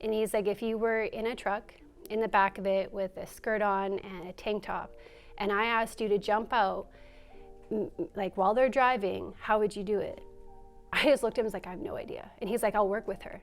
And he's like, if you were in a truck, in the back of it with a skirt on and a tank top, and I asked you to jump out, like while they're driving, how would you do it? I just looked at him and was like, I have no idea. And he's like, I'll work with her.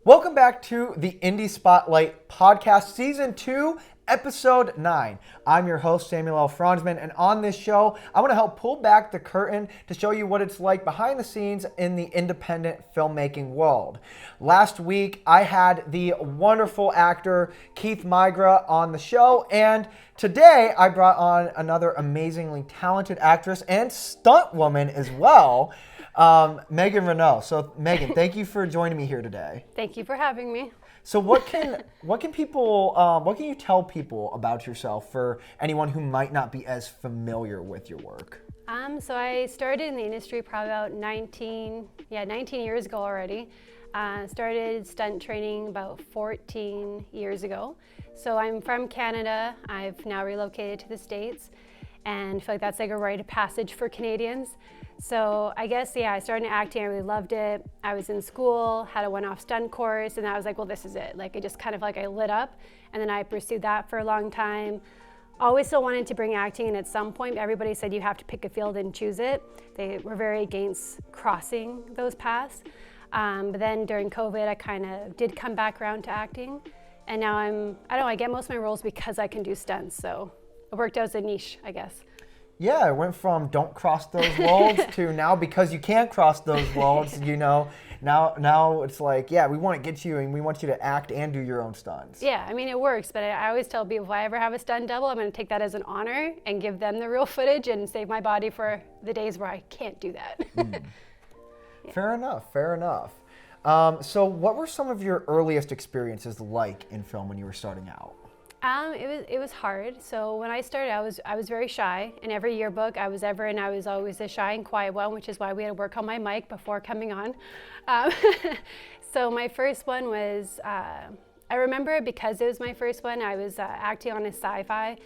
Welcome back to the Indie Spotlight Podcast, Season 2, Episode 9. I'm your host, Samuel L. Fronsman, and on this show, I want to help pull back the curtain to show you what it's like behind the scenes in the independent filmmaking world. Last week, I had the wonderful actor Keith Migra on the show, and today I brought on another amazingly talented actress and stunt woman as well, Megan Reneau. So Megan, thank you for joining me here today. Thank you for having me. So what can you tell people about yourself for anyone who might not be as familiar with your work? So I started in the industry probably about 19 years ago already. Started stunt training about 14 years ago. So I'm from Canada. I've now relocated to the States, and I feel like that's like a rite of passage for Canadians. So I guess, I started acting, I really loved it. I was in school, had a one-off stunt course, and I was like, well, this is it. Like, it just kind of like I lit up, and then I pursued that for a long time. Always still wanted to bring acting in at some point. Everybody said you have to pick a field and choose it. They were very against crossing those paths. But then during COVID, I kind of did come back around to acting. And now I get most of my roles because I can do stunts. So it worked out as a niche, I guess. Yeah, it went from don't cross those worlds to now because you can't cross those worlds, now it's like, we want to get you and we want you to act and do your own stunts. Yeah, I mean, it works, but I always tell people if I ever have a stunt double, I'm going to take that as an honor and give them the real footage and save my body for the days where I can't do that. Yeah. Fair enough. So what were some of your earliest experiences like in film when you were starting out? It was hard. So when I started, I was very shy. In every yearbook I was always the shy and quiet one, which is why we had to work on my mic before coming on. So my first one was, I remember because it was my first one, I was acting on a sci-fi,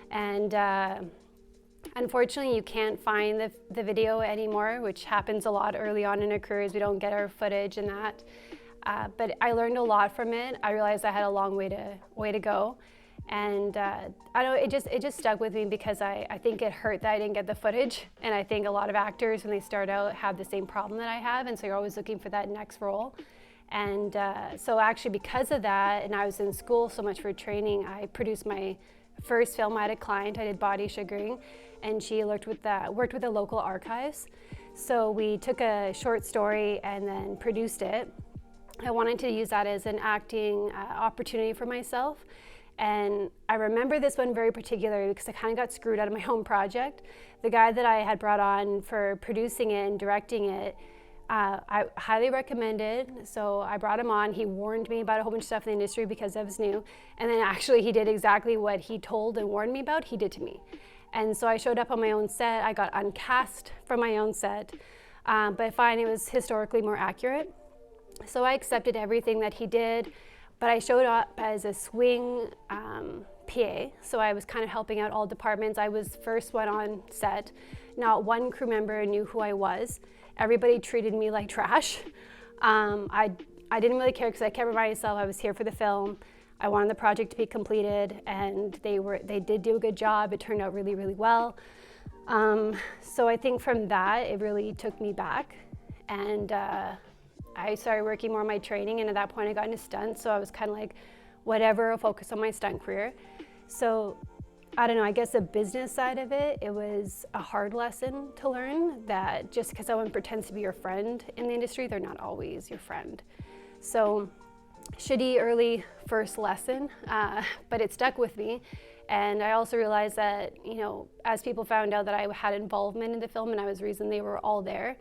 and unfortunately you can't find the video anymore, which happens a lot early on in our careers. We don't get our footage and that. But I learned a lot from it. I realized I had a long way to go. And I don't know, it just stuck with me because I think it hurt that I didn't get the footage. And I think a lot of actors, when they start out, have the same problem that I have. And so you're always looking for that next role. And so actually because of that, and I was in school so much for training, I produced my first film. I had a client, I did body sugaring, and she worked with the local archives. So we took a short story and then produced it. I wanted to use that as an acting opportunity for myself. And I remember this one very particularly because I kind of got screwed out of my own project. The guy that I had brought on for producing it and directing it, I highly recommended. So I brought him on. He warned me about a whole bunch of stuff in the industry because I was new. And then actually he did exactly what he told and warned me about, he did to me. And so I showed up on my own set. I got uncast from my own set, but fine, it was historically more accurate. So I accepted everything that he did, but I showed up as a swing PA, so I was kind of helping out all departments. I was first one on set. Not one crew member knew who I was. Everybody treated me like trash. I didn't really care because I kept reminding myself I was here for the film. I wanted the project to be completed, and they did do a good job. It turned out really, really well. So I think from that, it really took me back, and I started working more on my training, and at that point I got into stunts, so I was kind of like, whatever, I'll focus on my stunt career. So I don't know, I guess the business side of it, it was a hard lesson to learn that just because someone pretends to be your friend in the industry, they're not always your friend. So shitty early first lesson, but it stuck with me. And I also realized that, as people found out that I had involvement in the film and I was the reason they were all there,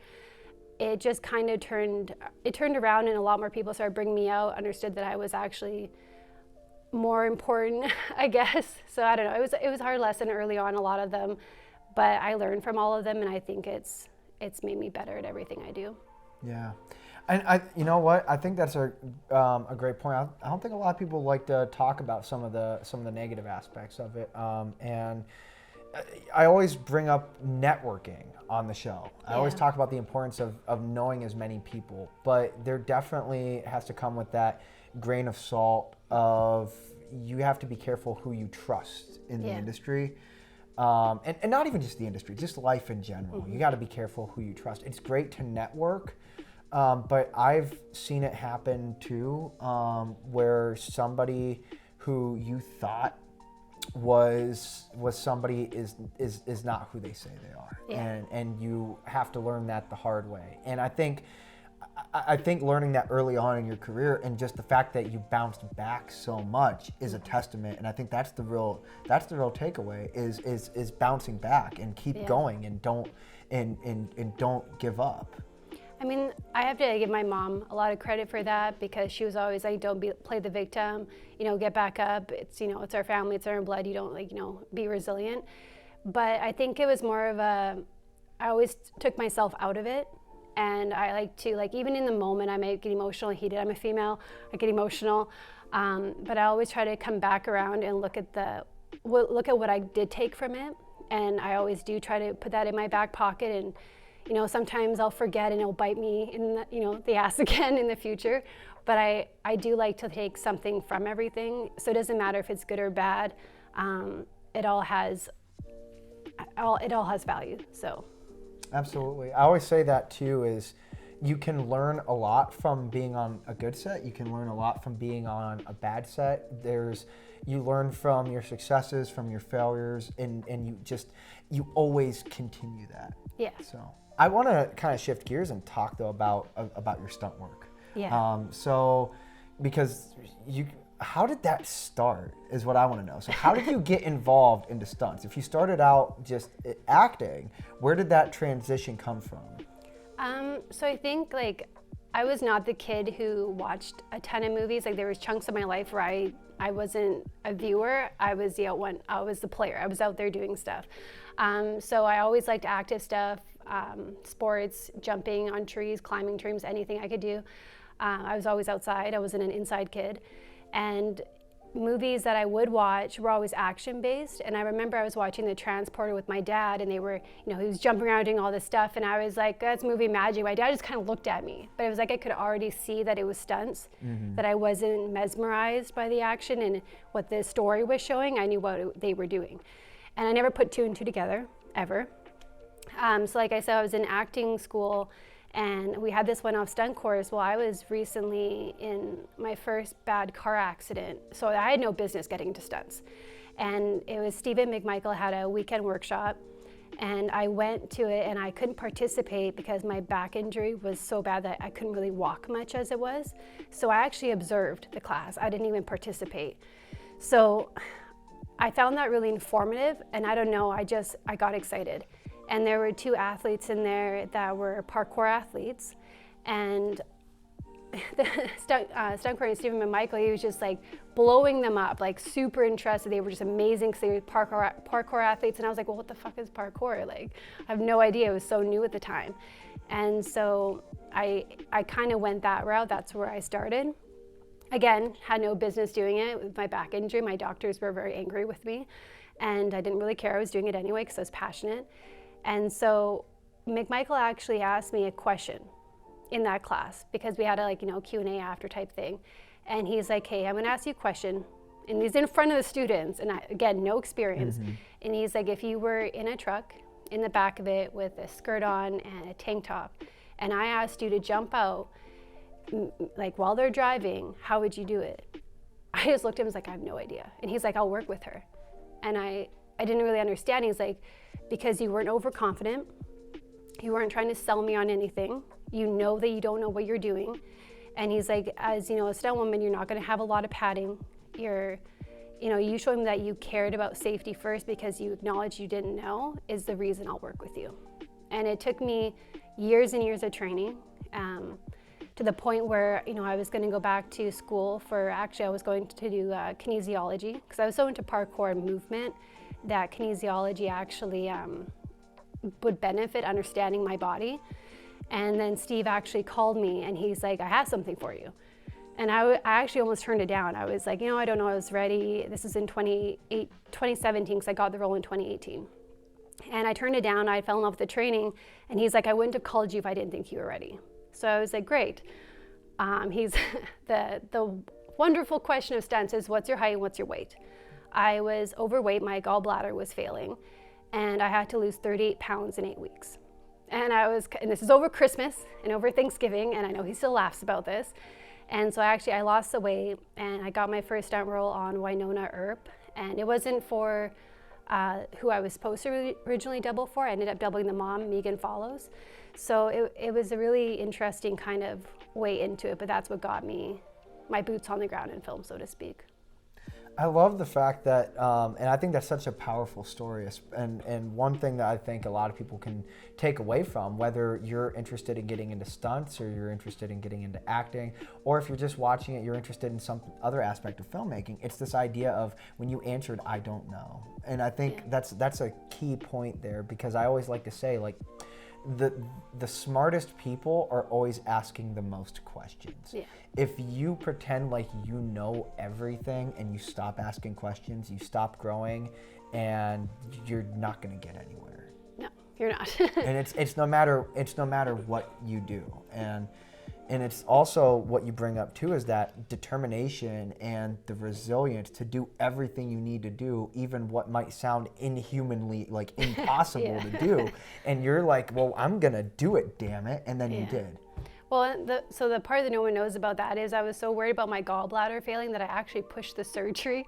it just kind of turned around, and a lot more people started bringing me out, understood that I was actually more important, I guess. So I don't know, it was a hard lesson early on, a lot of them, but I learned from all of them, and I think it's made me better at everything I do. Yeah. And you know what? I think that's a great point. I don't think a lot of people like to talk about some of the negative aspects of it. And I always bring up networking on the show. I always Yeah. talk about the importance of knowing as many people, but there definitely has to come with that grain of salt of you have to be careful who you trust in the Yeah. industry. And not even just the industry, just life in general. You got to be careful who you trust. It's great to network, but I've seen it happen too, where somebody who you thought was somebody is not who they say they are. Yeah. And you have to learn that the hard way. And I think learning that early on in your career and just the fact that you bounced back so much is a testament. And I think that's the real takeaway is bouncing back and keep going and don't give up. I mean, I have to give my mom a lot of credit for that because she was always like, don't play the victim, get back up. It's, it's our family, it's our blood. You don't be resilient. But I think it was more of I always took myself out of it. And I like to, even in the moment, I might get emotional and heated. I'm a female, I get emotional. But I always try to come back around and look at what I did take from it. And I always do try to put that in my back pocket. And sometimes I'll forget and it'll bite me in the ass again in the future. But I do like to take something from everything. So it doesn't matter if it's good or bad. It all has value. So. Absolutely. I always say that too is you can learn a lot from being on a good set. You can learn a lot from being on a bad set. You learn from your successes, from your failures, and you always continue that. Yeah. So I want to kind of shift gears and talk though about your stunt work. Yeah. Because how did that start is what I want to know. So how did you get involved into stunts? If you started out just acting, where did that transition come from? So I think I was not the kid who watched a ton of movies. There was chunks of my life where I wasn't a viewer. I was the player. I was out there doing stuff. So I always liked active stuff, sports, jumping on trees, climbing trees, anything I could do. I was always outside. I wasn't an inside kid. And movies that I would watch were always action-based. And I remember I was watching The Transporter with my dad, and they were, he was jumping around doing all this stuff, and I was like, that's movie magic. My dad just kind of looked at me, but it was like I could already see that it was stunts, that I wasn't mesmerized by the action and what the story was showing. I knew what they were doing. And I never put two and two together, ever. So like I said, I was in acting school, and we had this one-off stunt course. Well, I was recently in my first bad car accident, so I had no business getting into stunts. And it was Stephen McMichael had a weekend workshop, and I went to it, and I couldn't participate because my back injury was so bad that I couldn't really walk much as it was. So I actually observed the class. I didn't even participate. So I found that really informative, and I don't know, I got excited. And there were two athletes in there that were parkour athletes. And the stunt coordinator, Stephen McMichael, he was just blowing them up, super interested. They were just amazing because they were parkour athletes. And I was like, well, what the fuck is parkour? I have no idea. It was so new at the time. And so I kind of went that route. That's where I started. Again, had no business doing it with my back injury. My doctors were very angry with me. And I didn't really care. I was doing it anyway because I was passionate. And so McMichael actually asked me a question in that class because we had a Q&A after type thing. And he's like, hey, I'm gonna ask you a question. And he's in front of the students, and again, no experience. And he's like, if you were in a truck, in the back of it with a skirt on and a tank top, and I asked you to jump out, while they're driving, how would you do it? I just looked at him and was like, I have no idea. And he's like, I'll work with her. And I didn't really understand. He's like, because you weren't overconfident, you weren't trying to sell me on anything, you know that you don't know what you're doing. And he's like, as a stunt woman, you're not gonna have a lot of padding. You show him that you cared about safety first because you acknowledged you didn't know is the reason I'll work with you. And it took me years and years of training to the point where, I was gonna go back to school I was going to do kinesiology because I was so into parkour and movement that kinesiology actually would benefit understanding my body. And then Steve actually called me and he's like, I have something for you. And I actually almost turned it down. I was like, I don't know, I was ready. This is in 2017 because I got the role in 2018. And I turned it down. I fell in love with the training. And he's like, I wouldn't have called you if I didn't think you were ready. So I was like, great. He's the wonderful question of stunts is, what's your height and what's your weight? I was overweight. My gallbladder was failing. And I had to lose 38 pounds in 8 weeks. And this is over Christmas and over Thanksgiving. And I know he still laughs about this. And so I lost the weight, and I got my first stunt role on Winona Earp. And it wasn't for who I was supposed to originally double for. I ended up doubling the mom, Megan Follows. So it was a really interesting kind of way into it, but that's what got me my boots on the ground in film, so to speak. I love the fact that, and I think that's such a powerful story, and one thing that I think a lot of people can take away from, whether you're interested in getting into stunts or you're interested in getting into acting, or if you're just watching it, you're interested in some other aspect of filmmaking, it's this idea of when you answered, I don't know. And I think that's a key point there, because I always like to say, like, the smartest people are always asking the most questions. Yeah. If you pretend like you know everything and you stop asking questions, you stop growing, and you're not going to get anywhere. No, you're not. And it's no matter what you do. And it's also what you bring up too, is that determination and the resilience to do everything you need to do, even what might sound inhumanly, like, impossible to do. And you're like, well, I'm going to do it, damn it. And then you did. Well, so the part that no one knows about that is I was so worried about my gallbladder failing that I actually pushed the surgery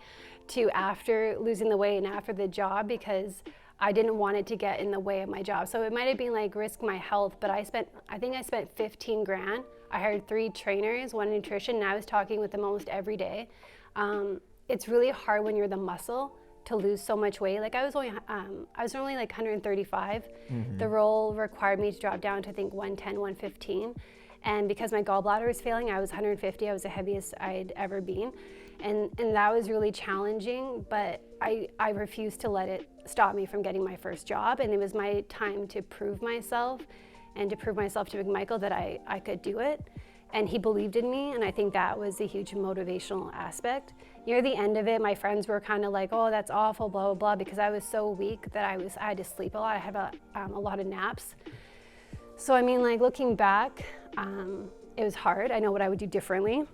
to after losing the weight and after the job, because I didn't want it to get in the way of my job. So it might have been like risk my health, but I think I spent 15 grand. I hired 3 trainers, 1 nutrition, and I was talking with them almost every day. It's really hard when you're the muscle to lose so much weight. Like I was only like 135. Mm-hmm. The role required me to drop down to, I think, 110, 115. And because my gallbladder was failing, I was 150. I was the heaviest I'd ever been. And that was really challenging, but I refused to let it stop me from getting my first job. And it was my time to prove myself and to prove myself to Michael that I could do it. And he believed in me, and I think that was a huge motivational aspect. Near the end of it, my friends were kind of like, oh, that's awful, blah, blah, blah, because I was so weak that I had to sleep a lot. I had a lot of naps. So, I mean, like, looking back, it was hard. I know what I would do differently.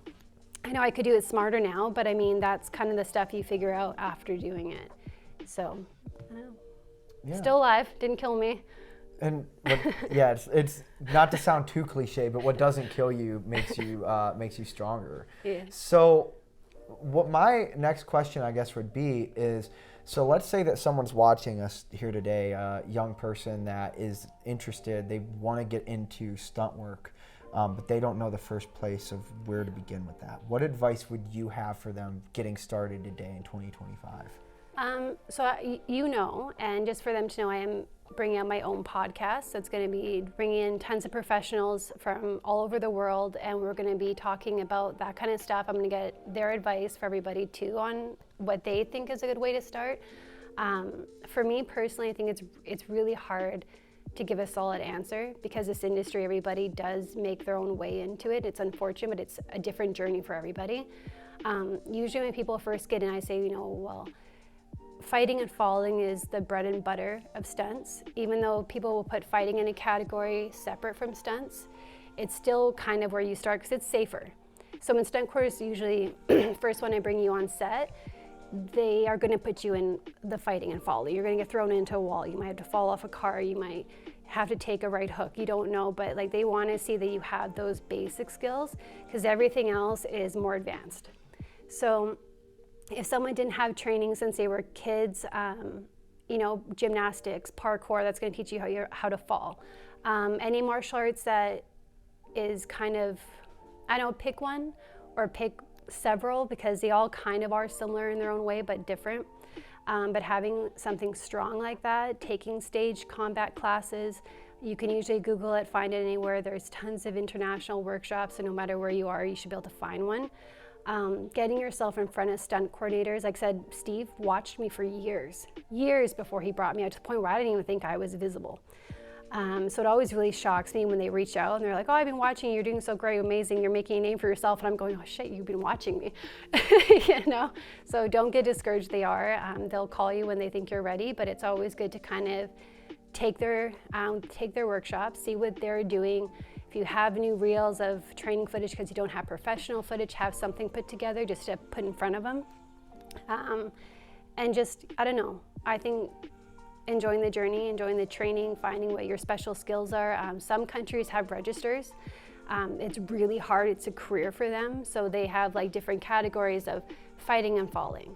I know I could do it smarter now, but I mean, that's kind of the stuff you figure out after doing it. So, I don't know. Yeah. Still alive, didn't kill me. And it's not to sound too cliche, but what doesn't kill you makes you stronger. Yeah. So, what my next question, I guess, would be is, so let's say that someone's watching us here today, a young person that is interested, they want to get into stunt work, but they don't know the first place of where to begin with that. What advice would you have for them getting started today in 2025? And just for them to know, I am bringing out my own podcast. So it's going to be bringing in tons of professionals from all over the world, and we're going to be talking about that kind of stuff. I'm going to get their advice for everybody too on what they think is a good way to start. For me personally, I think it's really hard to give a solid answer, because this industry, everybody does make their own way into it. It's unfortunate, but it's a different journey for everybody. Usually when people first get in, I say, well, fighting and falling is the bread and butter of stunts. Even though people will put fighting in a category separate from stunts, it's still kind of where you start because it's safer. So in stunt course, usually first when I bring you on set, they are going to put you in the fighting and falling. You're going to get thrown into a wall. You might have to fall off a car. You might have to take a right hook. You don't know, but like they want to see that you have those basic skills, because everything else is more advanced. So if someone didn't have training since they were kids, gymnastics, parkour, that's going to teach you how to fall. Any martial arts that is kind of, pick one or pick several, because they all kind of are similar in their own way, but different. But having something strong like that, taking stage combat classes, you can usually Google it, find it anywhere. There's tons of international workshops, so no matter where you are, you should be able to find one. Getting yourself in front of stunt coordinators. Like I said, Steve watched me for years before he brought me out, to the point where I didn't even think I was visible. So it always really shocks me when they reach out and they're like, oh, I've been watching you, you're doing so great, amazing, you're making a name for yourself. And I'm going, oh shit, you've been watching me. You know? So don't get discouraged, they are. They'll call you when they think you're ready, but it's always good to kind of take their workshops, see what they're doing. If you have new reels of training footage because you don't have professional footage, have something put together just to put in front of them. And just, I don't know, I think enjoying the journey, enjoying the training, finding what your special skills are. Some countries have registers. It's really hard, it's a career for them. So they have like different categories of fighting and falling.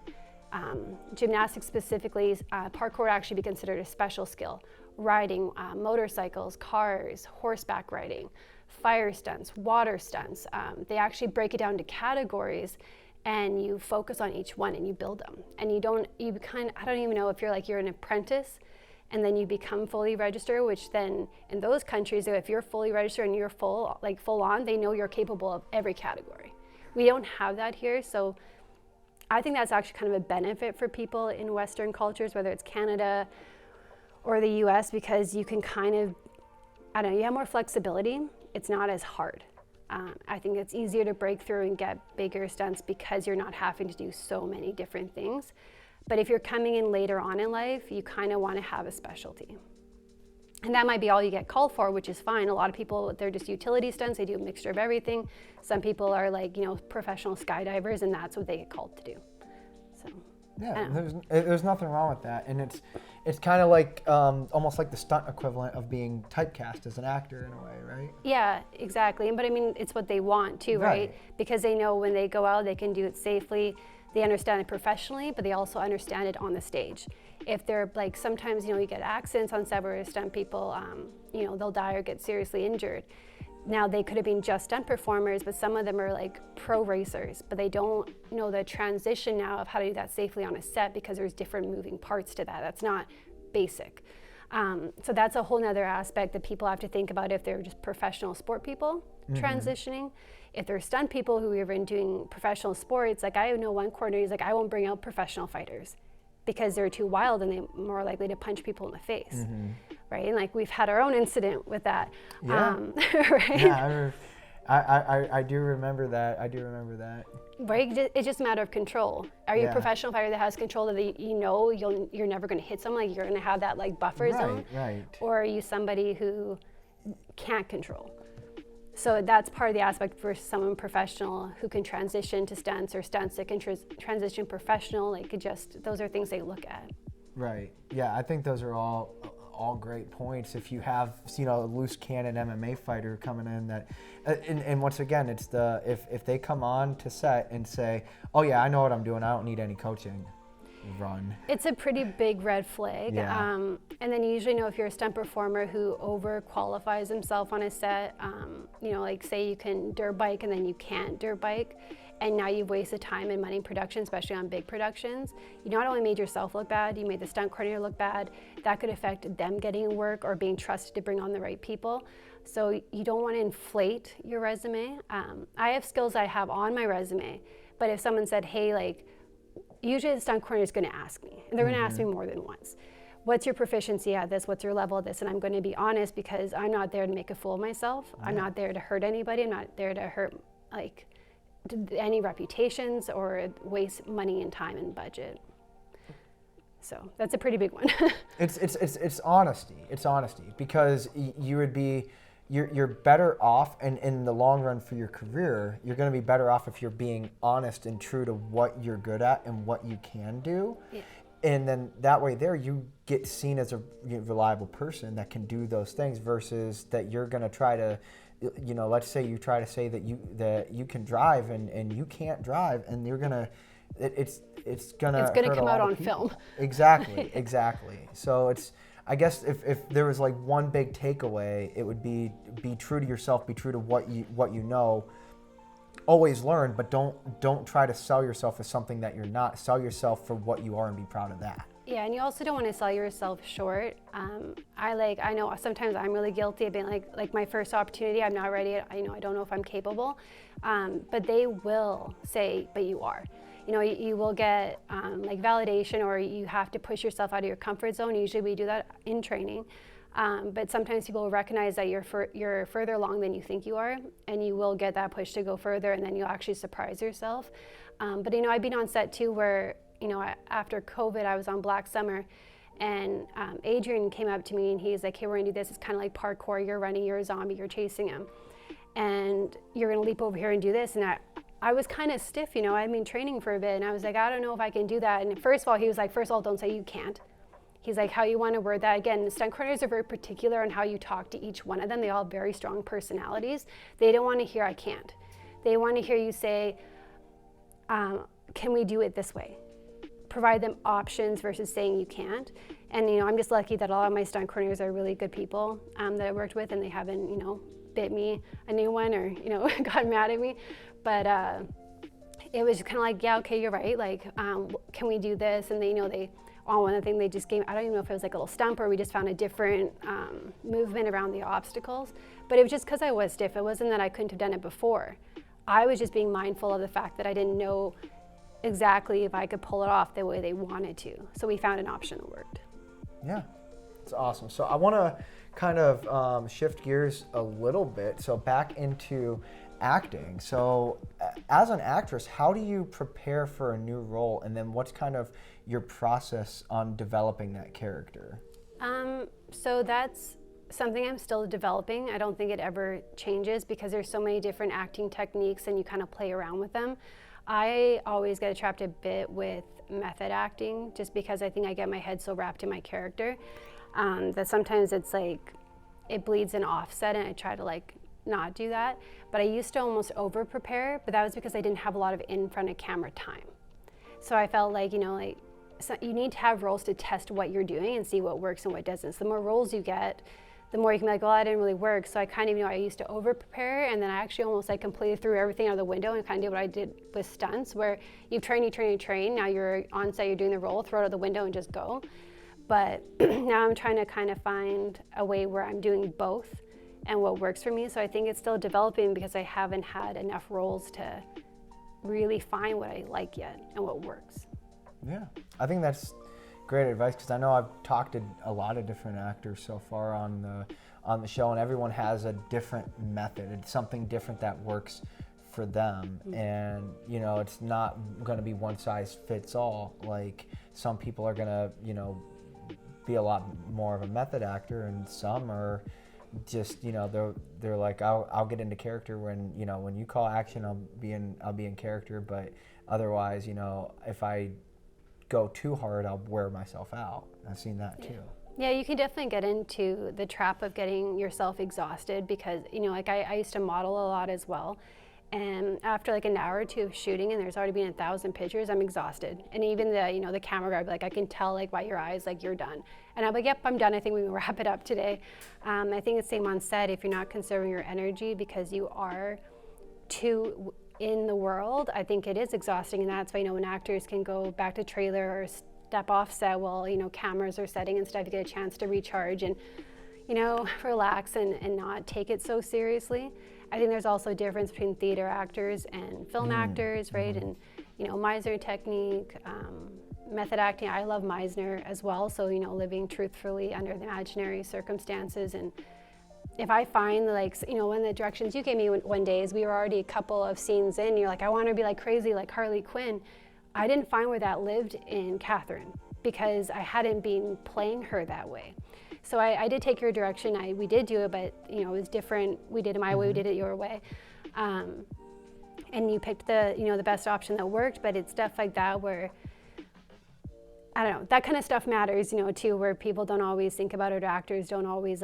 Gymnastics specifically, parkour would actually be considered a special skill. Riding, motorcycles, cars, horseback riding, fire stunts, water stunts. They actually break it down to categories and you focus on each one and you build them. And I don't even know if you're an apprentice and then you become fully registered, which then in those countries, if you're fully registered and you're full on, they know you're capable of every category. We don't have that here, so I think that's actually kind of a benefit for people in Western cultures, whether it's Canada or the US, because you can kind of, you have more flexibility. It's not as hard. I think it's easier to break through and get bigger stunts because you're not having to do so many different things. But if you're coming in later on in life, you kind of want to have a specialty. And that might be all you get called for, which is fine. A lot of people, they're just utility stunts. They do a mixture of everything. Some people are like, professional skydivers, and that's what they get called to do. So, yeah, there's nothing wrong with that. And it's kind of like almost like the stunt equivalent of being typecast as an actor in a way, right? Yeah, exactly. But I mean, it's what they want too, right? Because they know when they go out, they can do it safely. They understand it professionally, but they also understand it on the stage. If they're like, sometimes, you get accidents on set where stunt people, they'll die or get seriously injured. Now they could have been just stunt performers, but some of them are like pro racers, but they don't know the transition now of how to do that safely on a set because there's different moving parts to that. That's not basic. So that's a whole nother aspect that people have to think about if they're just professional sport people transitioning. If they're stunt people who are even doing professional sports, like I know one coordinator, he's like, I won't bring out professional fighters because they're too wild and they're more likely to punch people in the face, right? And like we've had our own incident with that, right? Yeah, I do remember that. Right, it's just a matter of control. Are you a professional fighter that has control that you're never going to hit someone, like you're going to have that like buffer zone? Right. Or are you somebody who can't control? So that's part of the aspect for someone professional who can transition to stunts or stunts that can transition professional. Those are things they look at. Right. Yeah, I think those are all great points. If you have, a loose cannon MMA fighter coming in that, and once again, it's if they come on to set and say, oh yeah, I know what I'm doing, I don't need any coaching, run. It's a pretty big red flag. Yeah. And then you usually know if you're a stunt performer who over qualifies himself on a set, like say you can dirt bike and then you can't dirt bike, and now you've wasted time and money in production, especially on big productions. You not only made yourself look bad, you made the stunt coordinator look bad. That could affect them getting work or being trusted to bring on the right people. So you don't want to inflate your resume. I have skills I have on my resume, but if someone said, hey, usually the stunt coordinator is going to ask me, and they're going to ask me more than once. What's your proficiency at this? What's your level at this? And I'm going to be honest because I'm not there to make a fool of myself. I'm not there to hurt anybody. I'm not there to hurt any reputations or waste money and time and budget. So that's a pretty big one. It's honesty. It's honesty because you're better off, and in the long run for your career, you're going to be better off if you're being honest and true to what you're good at and what you can do. Yeah. And then that way you get seen as a reliable person that can do those things versus that you're going to try to, let's say you try to say that you can drive and you can't drive, and you're going to, it's going to come out on film. Exactly. So I guess if there was like one big takeaway, it would be true to yourself, be true to what you know. Always learn, but don't try to sell yourself as something that you're not. Sell yourself for what you are and be proud of that. Yeah, and you also don't want to sell yourself short. I know sometimes I'm really guilty of being like my first opportunity, I'm not ready. I don't know if I'm capable, but they will say, but you are. You will get validation, or you have to push yourself out of your comfort zone. Usually we do that in training. But sometimes people will recognize that you're further along than you think you are, and you will get that push to go further, and then you'll actually surprise yourself. But I've been on set too where, after COVID, I was on Black Summer, and Adrian came up to me and he's like, hey, we're gonna do this. It's kind of like parkour. You're running, you're a zombie, you're chasing him. And you're gonna leap over here and do this. And I was kind of stiff, I'd been training for a bit, and I was like, I don't know if I can do that. And first of all, he was like, first of all, don't say you can't. He's like, how you want to word that. Again, the stunt coordinators are very particular on how you talk to each one of them. They all have very strong personalities. They don't want to hear I can't. They want to hear you say, can we do it this way? Provide them options versus saying you can't. And I'm just lucky that a lot of my stunt coordinators are really good people that I worked with, and they haven't bit me a new one or got mad at me. But it was kind of like, yeah, okay, you're right. Like, can we do this? And they on one of the things they just gave, I don't even know if it was like a little stump or we just found a different movement around the obstacles. But it was just because I was stiff. It wasn't that I couldn't have done it before. I was just being mindful of the fact that I didn't know exactly if I could pull it off the way they wanted to. So we found an option that worked. Yeah, it's awesome. So I want to kind of shift gears a little bit. So back into acting. So as an actress, how do you prepare for a new role? And then what's kind of your process on developing that character? So that's something I'm still developing. I don't think it ever changes because there's so many different acting techniques and you kind of play around with them. I always get trapped a bit with method acting just because I think I get my head so wrapped in my character that sometimes it's like it bleeds an offset, and I try to not do that. But I used to almost over prepare, but that was because I didn't have a lot of in front of camera time. So I felt like, so you need to have roles to test what you're doing and see what works and what doesn't. So the more roles you get, the more you can be like, well, that didn't really work. So I kind of, I used to over prepare, and then I actually almost completely threw everything out the window and kind of did what I did with stunts, where you train. Now you're on set, you're doing the role, throw it out the window and just go. But now I'm trying to kind of find a way where I'm doing both and what works for me. So I think it's still developing because I haven't had enough roles to really find what I like yet and what works. Yeah, I think that's great advice because I know I've talked to a lot of different actors so far on the show, and everyone has a different method. It's something different that works for them, and it's not going to be one size fits all. Like some people are going to be a lot more of a method actor, and some are just they're like I'll get into character when when you call action I'll be in character, but otherwise if I go too hard I'll wear myself out. I've seen that too. Yeah, you can definitely get into the trap of getting yourself exhausted because I used to model a lot as well, and after an hour or two of shooting and there's already been 1,000 pictures, I'm exhausted. And even the camera guy would be like, I can tell by your eyes you're done. And I'm like, yep, I'm done. I think we can wrap it up today. I think it's the same on set if you're not conserving your energy because you are too in the world. I think it is exhausting, and that's why when actors can go back to trailer or step off set while cameras are setting and stuff, you get a chance to recharge and relax and not take it so seriously. I think there's also a difference between theater actors and film actors, right? And Meisner technique, method acting. I love Meisner as well. So living truthfully under the imaginary circumstances. And if I find one of the directions you gave me one day is we were already a couple of scenes in, you're like, I want to be crazy like Harley Quinn. I didn't find where that lived in Catherine because I hadn't been playing her that way. So I did take your direction. We did do it, but it was different. We did it my way, we did it your way. And you picked the best option that worked, but it's stuff like that where, I don't know, that kind of stuff matters, too, where people don't always think about it, or actors don't always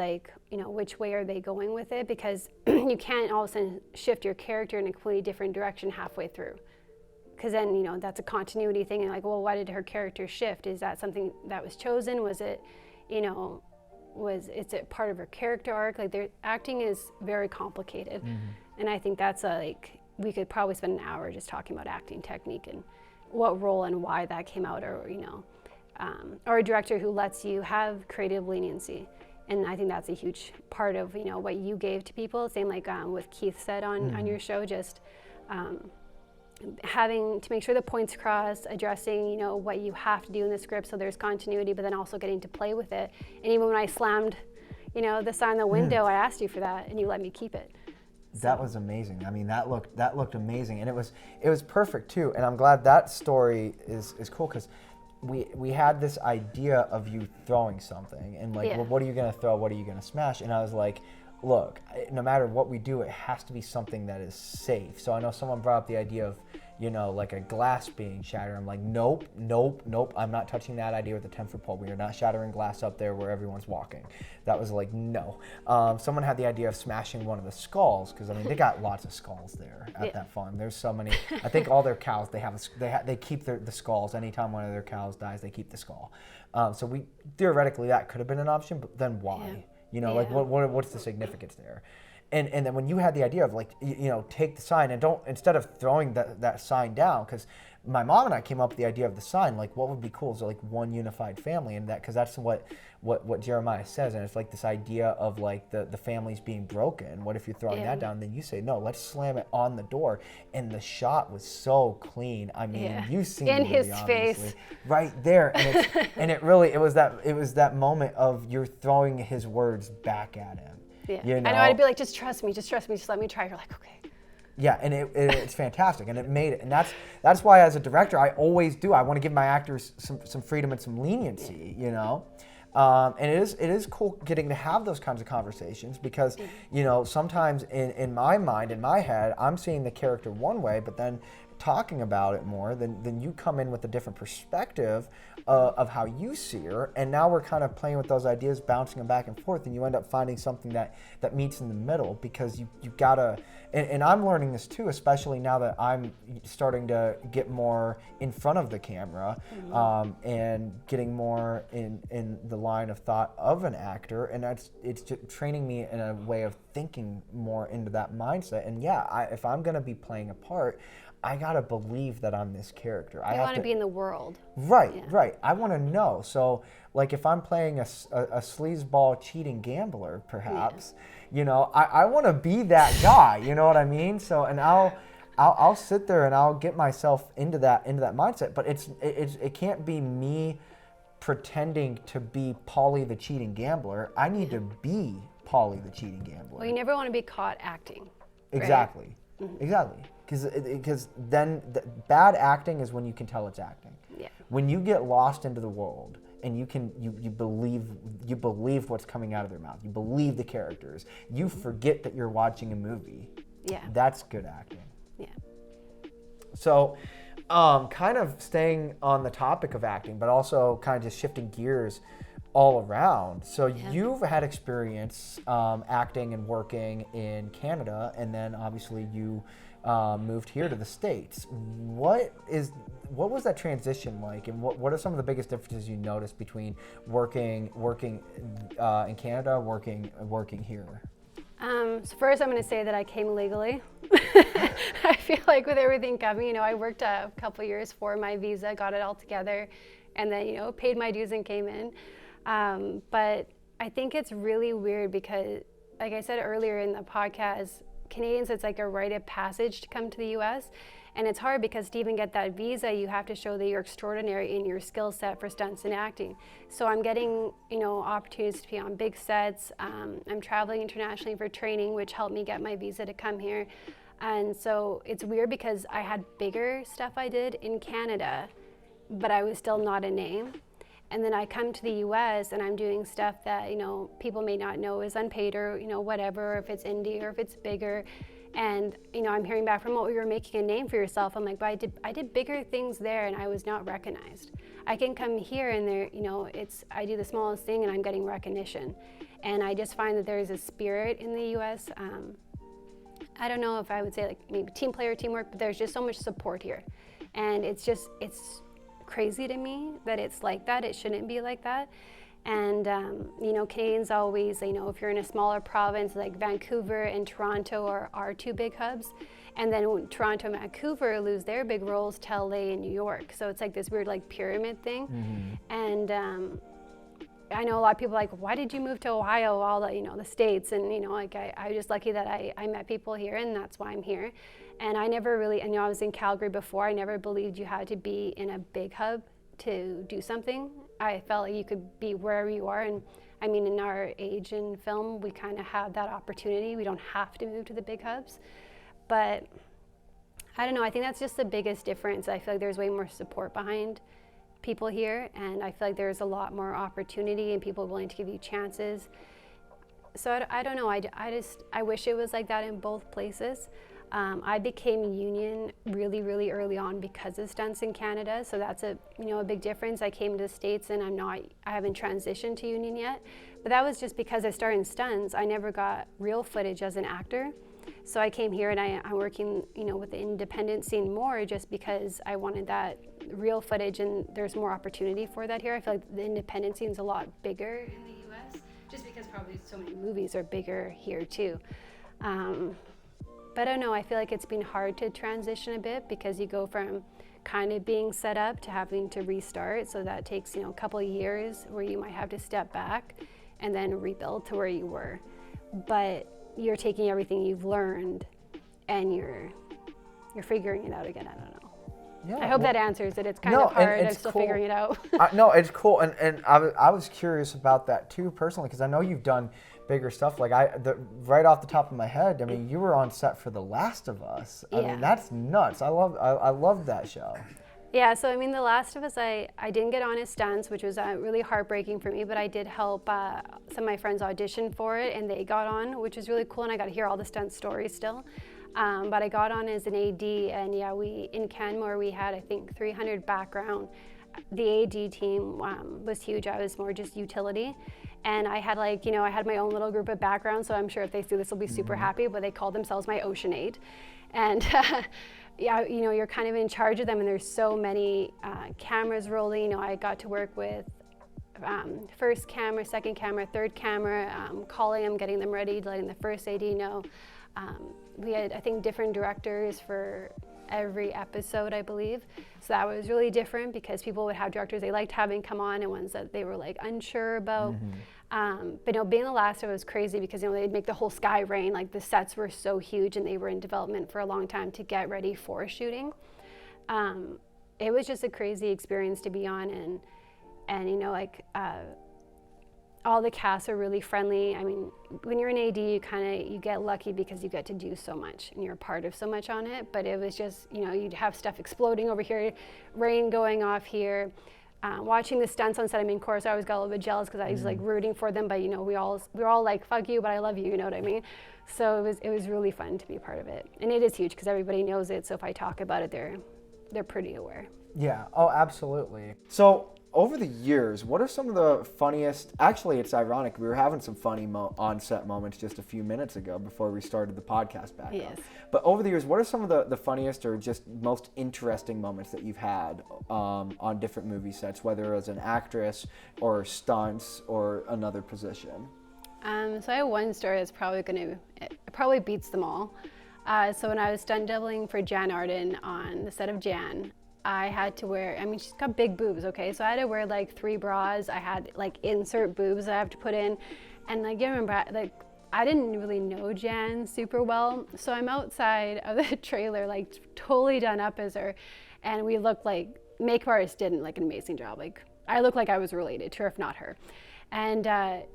which way are they going with it, because you can't all of a sudden shift your character in a completely different direction halfway through. Because then, that's a continuity thing, and well, why did her character shift? Is that something that was chosen? Was it, it's a part of her character arc? Acting is very complicated. And I think that's we could probably spend an hour just talking about acting technique and what role and why that came out, or or a director who lets you have creative leniency. And I think that's a huge part of what you gave to people. Same with Keith said on your show, just having to make sure the points cross, addressing what you have to do in the script so there's continuity, but then also getting to play with it. And even when I slammed you know, the sign on the window, I asked you for that and you let me keep it. That was amazing. I mean, that looked amazing, and it was perfect too. And I'm glad that story is cool, because we had this idea of you throwing something, and like, well, what are you gonna throw? What are you gonna smash? And I was like, look, no matter what we do, it has to be something that is safe. So I know someone brought up the idea of, you know, like a glass being shattered. I'm like, nope. I'm not touching that idea with a 10-foot pole. We are not shattering glass up there where everyone's walking. That was like, no. Someone had the idea of smashing one of the skulls, because I mean, they got lots of skulls there at that farm. There's so many. I think all their cows, they keep the skulls. Anytime one of their cows dies, they keep the skull. So we theoretically, that could have been an option, but then why? Yeah. You know, like what's the significance there? And then when you had the idea of like, you know, take the sign and don't, instead of throwing that sign down, because my mom and I came up with the idea of the sign, like what would be cool is like one unified family, and that, because that's what Jeremiah says, and it's like this idea of like the families being broken. What if you're throwing that down? Then you say, no, let's slam it on the door. And the shot was so clean. I mean, you've seen in the movie, his obviously, face right there, and it's, and it was that moment of you're throwing his words back at him. Yeah. You know? I know, I'd be like, just trust me, just let me try. You're like, okay. Yeah, and it's fantastic, and it made it, and that's why as a director I always do. I want to give my actors some freedom and some leniency, you know, and it is cool getting to have those kinds of conversations, because you know, sometimes in my mind, in my head, I'm seeing the character one way, but then talking about it more, then you come in with a different perspective of how you see her, and now we're kind of playing with those ideas, bouncing them back and forth, and you end up finding something that meets in the middle, because you gotta, and I'm learning this too, especially now that I'm starting to get more in front of the camera, and getting more in the line of thought of an actor, and it's just training me in a way of thinking more into that mindset. And if I'm gonna be playing a part, I gotta believe that I'm this character. I want to be in the world. Right. I want to know. So, like, if I'm playing a sleazeball cheating gambler, perhaps, you know, I want to be that guy. You know what I mean? So, and I'll sit there and I'll get myself into that mindset. But it can't be me pretending to be Paulie the cheating gambler. I need to be Paulie the cheating gambler. Well, you never want to be caught acting. Right? Exactly. Exactly. Because then bad acting is when you can tell it's acting. Yeah. When you get lost into the world and you believe what's coming out of their mouth. You believe the characters. You forget that you're watching a movie. Yeah. That's good acting. Yeah. So, kind of staying on the topic of acting, but also kind of just shifting gears all around. So you've had experience acting and working in Canada, and then obviously you moved here to the States. What was that transition like, and what are some of the biggest differences you noticed between working in Canada, working here? So first I'm going to say that I came legally. I feel like with everything coming, you know, I worked a couple years for my visa, got it all together, and then, you know, paid my dues and came in. But I think it's really weird because, like I said earlier in the podcast, Canadians, it's like a rite of passage to come to the US. And it's hard because to even get that visa, you have to show that you're extraordinary in your skill set for stunts and acting. So I'm getting, you know, opportunities to be on big sets. I'm traveling internationally for training, which helped me get my visa to come here. And so it's weird because I had bigger stuff I did in Canada, but I was still not a name. And then I come to the US and I'm doing stuff that, you know, people may not know is unpaid or, you know, whatever, if it's indie or if it's bigger. And, you know, I'm hearing back from, you're making a name for yourself. I'm like, but I did bigger things there and I was not recognized. I can come here and there, you know, I do the smallest thing and I'm getting recognition. And I just find that there's a spirit in the US. I don't know if I would say like maybe team player, teamwork, but there's just so much support here. And it's crazy to me that it's like that. It shouldn't be like that. And, you know, Canadians always, you know, if you're in a smaller province like Vancouver and Toronto are our two big hubs. And then when Toronto and Vancouver lose their big roles to LA and New York. So it's like this weird like pyramid thing. Mm-hmm. And I know a lot of people are like, why did you move to Ohio, all the, you know, the States? And, you know, like I was just lucky that I met people here and that's why I'm here. And I never really, I know I was in Calgary before, I never believed you had to be in a big hub to do something. I felt like you could be wherever you are, and I mean, in our age in film, we kind of have that opportunity. We don't have to move to the big hubs. But I don't know, I think that's just the biggest difference. I feel like there's way more support behind people here, and I feel like there's a lot more opportunity and people willing to give you chances. So I don't know, I wish it was like that in both places. I became union really, really early on because of Stunts in Canada, so that's a big difference. I came to the States and I haven't transitioned to union yet, but that was just because I started in Stunts. I never got real footage as an actor, so I came here and I'm working, with the independent scene more just because I wanted that real footage, and there's more opportunity for that here. I feel like the independent scene's a lot bigger in the U.S. just because probably so many movies are bigger here too. But I don't know, I feel like it's been hard to transition a bit because you go from kind of being set up to having to restart. So that takes, a couple of years where you might have to step back and then rebuild to where you were. But you're taking everything you've learned and you're figuring it out again. I don't know. Yeah, I hope that answers it. It's kind of hard. I'm still figuring it out. No, it's cool. And I was curious about that too personally, because I know you've done bigger stuff. Like right off the top of my head, I mean, you were on set for The Last of Us. I mean, that's nuts. I love that show. Yeah, so I mean, The Last of Us, I didn't get on as Stunts, which was really heartbreaking for me, but I did help some of my friends audition for it, and they got on, which was really cool, and I got to hear all the stunt stories still. But I got on as an AD, and yeah, in Canmore we had, I think, 300 background. The AD team was huge. I was more just utility. And I had I had my own little group of background, so I'm sure if they see this, they'll be super happy, but they called themselves my Ocean Aid. And yeah, you're kind of in charge of them, and there's so many cameras rolling. I got to work with first camera, second camera, third camera, calling them, getting them ready, letting the first AD know. We had, I think, different directors for every episode, I believe. So that was really different because people would have directors they liked having come on and ones that they were unsure about. But being The Last of Us was crazy because they'd make the whole sky rain. Like the sets were so huge and they were in development for a long time to get ready for shooting. It was just a crazy experience to be on, and all the casts are really friendly. I mean, when you're an AD, you get lucky because you get to do so much and you're a part of so much on it. But it was just, you'd have stuff exploding over here, rain going off here. Watching the stunts on set, I mean, of course, I always got a little bit jealous because I was rooting for them. But we were all like, "Fuck you," but I love you. You know what I mean? So it was really fun to be a part of it, and it is huge because everybody knows it. So if I talk about it, they're pretty aware. Yeah. Oh, absolutely. So over the years, what are some of the funniest? Actually, it's ironic. We were having some funny on-set moments just a few minutes ago before we started the podcast back up. But over the years, what are some of the funniest or just most interesting moments that you've had on different movie sets, whether as an actress or stunts or another position? So I have one story that's probably beats them all. So when I was stunt doubling for Jan Arden on the set of Jan, I had to wear, she's got big boobs, okay? So I had to wear 3 bras. I had insert boobs I have to put in. And you remember, I didn't really know Jan super well. So I'm outside of the trailer, totally done up as her. And we looked makeup artist did an amazing job. I looked like I was related to her, if not her. And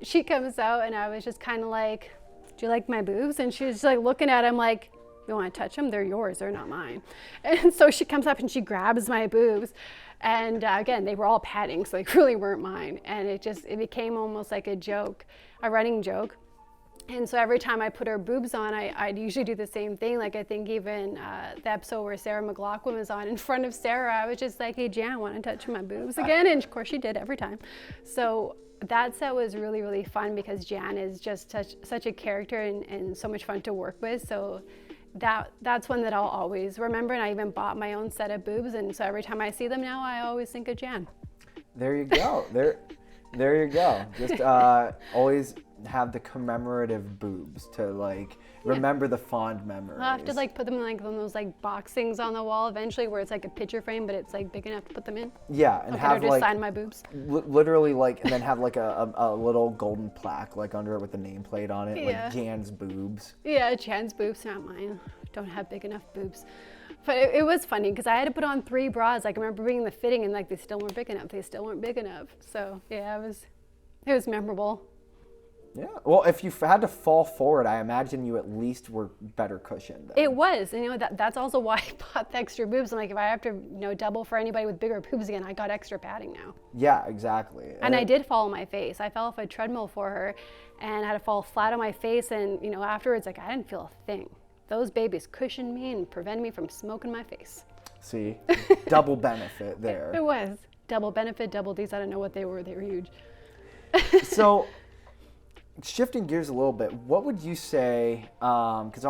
she comes out and I was just kind of like, "Do you like my boobs?" And she was looking at him like, "You want to touch them? They're yours, they're not mine." And so she comes up and she grabs my boobs. And again, they were all padding, so they really weren't mine. And it became almost like a joke, a running joke. And so every time I put her boobs on, I'd usually do the same thing. I think even the episode where Sarah McLachlan was on, in front of Sarah, I was just like, "Hey, Jan, want to touch my boobs again?" And of course she did every time. So that set was really, really fun because Jan is just such a character and so much fun to work with. So that's one that I'll always remember, and I even bought my own set of boobs, and so every time I see them now, I always think of Jan. There you go. There you go. Just always have the commemorative boobs to remember the fond memories. I'll have to put them in one of those box things on the wall eventually, where it's a picture frame, but it's big enough to put them in. Yeah, and have just sign my boobs. Literally and then have a little golden plaque under it with the nameplate on it, Jan's boobs. Yeah, Jan's boobs, not mine. Don't have big enough boobs. But it was funny because I had to put on 3 bras. I remember bringing the fitting and they still weren't big enough. So yeah, it was memorable. Yeah. Well, if you had to fall forward, I imagine you at least were better cushioned. It was, and that's also why I bought the extra boobs. I'm like, if I have to, double for anybody with bigger boobs again, I got extra padding now. Yeah, exactly. And I did fall on my face. I fell off a treadmill for her, and had to fall flat on my face. And afterwards, like, I didn't feel a thing. Those babies cushioned me and prevented me from smoking my face. See, double benefit there. It was double benefit, double D's. I don't know what they were. They were huge. So, shifting gears a little bit, what would you say? Because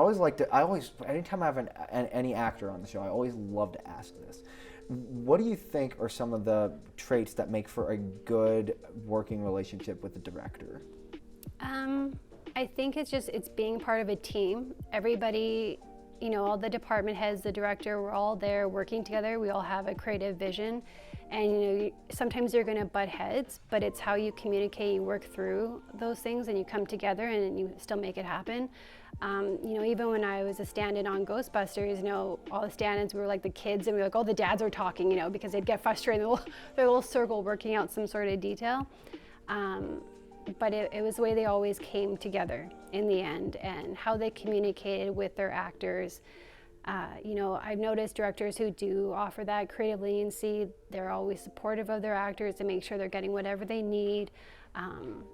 anytime I have any actor on the show, I always love to ask this. What do you think are some of the traits that make for a good working relationship with the director? I think it's being part of a team. Everybody, all the department heads, the director, we're all there working together. We all have a creative vision. And sometimes you're going to butt heads, but it's how you communicate, you work through those things, and you come together and you still make it happen. Even when I was a stand-in on Ghostbusters, all the stand-ins, we were like the kids, and we were like, oh, the dads are talking, because they'd get frustrated in their little circle working out some sort of detail. But it was the way they always came together in the end, and how they communicated with their actors. I've noticed directors who do offer that creative leniency, they're always supportive of their actors to make sure they're getting whatever they need.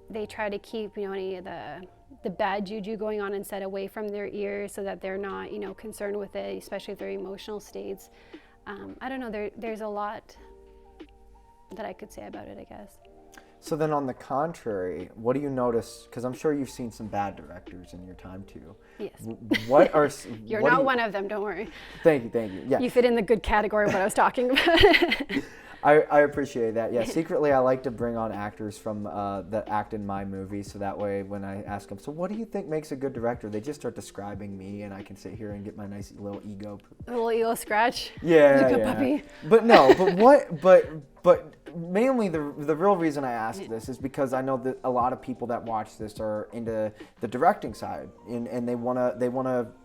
They try to keep, any of the bad juju going on and set away from their ears so that they're not, concerned with it, especially if they're emotional states. I don't know, there's a lot that I could say about it, I guess. So then on the contrary, what do you notice? Because I'm sure you've seen some bad directors in your time too. Yes. What are You're not one of them, don't worry. Thank you. Yeah. You fit in the good category of what I was talking about. I appreciate that. Yeah, secretly I like to bring on actors from that act in my movies, so that way when I ask them, so what do you think makes a good director? They just start describing me, and I can sit here and get my nice little ego. A little ego scratch. Yeah, Like a puppy. But no, but mainly the real reason I ask this is because I know that a lot of people that watch this are into the directing side, and they wanna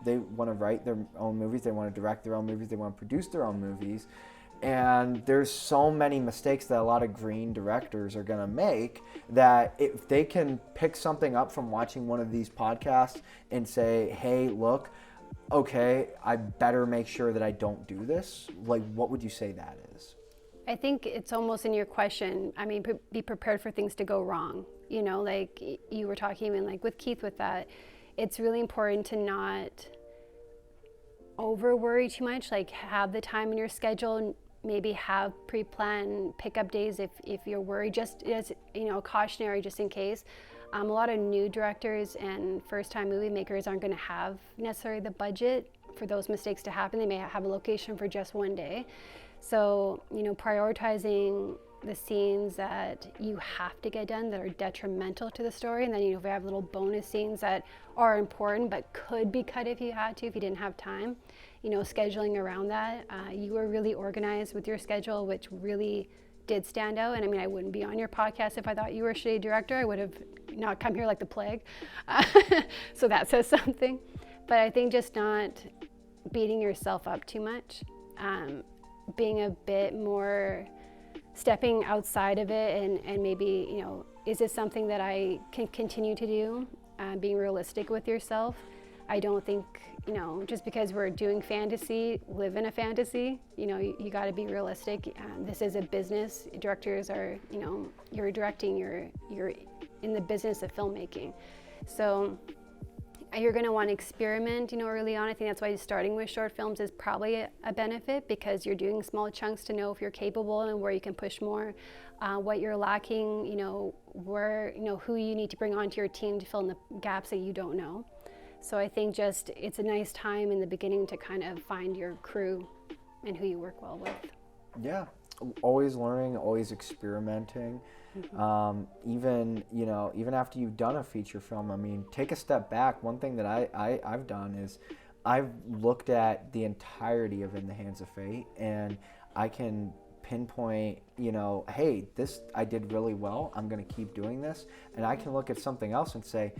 write their own movies, they want to direct their own movies, they want to produce their own movies. And there's so many mistakes that a lot of green directors are going to make that if they can pick something up from watching one of these podcasts and say, hey, look, okay, I better make sure that I don't do this. Like, what would you say that is? I think it's almost in your question. I mean, be prepared for things to go wrong. Like you were talking even like with Keith with that, it's really important to not over worry too much, like have the time in your schedule, maybe have pre-planned pickup days if you're worried, just as cautionary, just in case. A lot of new directors and first-time movie makers aren't going to have necessarily the budget for those mistakes to happen. They may have a location for just one day. So, prioritizing the scenes that you have to get done that are detrimental to the story, and then if we have little bonus scenes that are important but could be cut if you had to, if you didn't have time, scheduling around that. You were really organized with your schedule, which really did stand out. And I mean, I wouldn't be on your podcast if I thought you were a shitty director. I would have not come here like the plague. So that says something. But I think just not beating yourself up too much, being a bit more stepping outside of it, and maybe, is this something that I can continue to do? Being realistic with yourself. I don't think, just because we're doing fantasy, live in a fantasy, you got to be realistic. This is a business. Directors are, you're directing, you're in the business of filmmaking. So you're going to want to experiment, early on. I think that's why starting with short films is probably a benefit, because you're doing small chunks to know if you're capable and where you can push more, what you're lacking, where, who you need to bring onto your team to fill in the gaps that you don't know. So I think just it's a nice time in the beginning to kind of find your crew and who you work well with. Yeah, always learning, always experimenting. Mm-hmm. Even after you've done a feature film, I mean, take a step back. One thing that I've done is I've looked at the entirety of In the Hands of Fate, and I can pinpoint, hey, this I did really well. I'm going to keep doing this. And I can look at something else and say,